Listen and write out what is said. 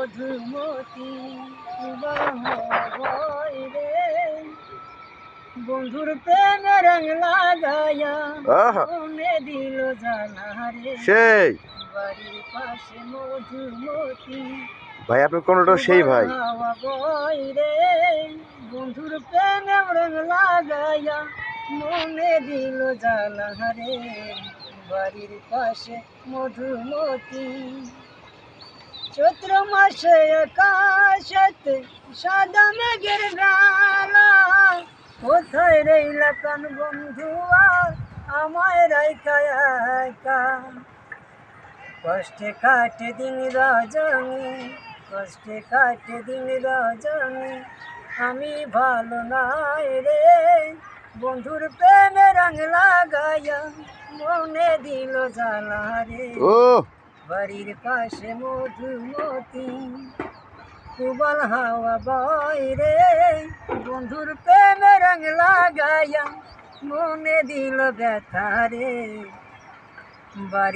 মধুমতি রে বন্ধুর প্রেমে রং লাগাইয়া মনে দিল জানা রে সেই বাড়ির পাশে মধুমতি ভাই আপনার কোনটা সেই ভাই হাওয়া বয় রে বন্ধুর প্রেমে রং লাগাইয়া মনে দিল জানা রে বাড়ির পাশে মধুমতি চৈত্র মাসে আকাশেতে সাদা মেঘের ডালা কোথায় রইলা কান বন্ধু আর আমায় রাইখা একা কষ্টে কাটে দিন রজনী কষ্টে কাটে দিন রজনী আমি ভালো নাই রে বন্ধুর প্রেমে রং লাগাইয়া মনে দিল জ্বালা রে বাড়ির পাশে মধুমতি কুবল হাওয়া বয় রে বন্ধুর প্রেমে রং লাগাইয়া মনে দিল ব্যথা রে বাড়ি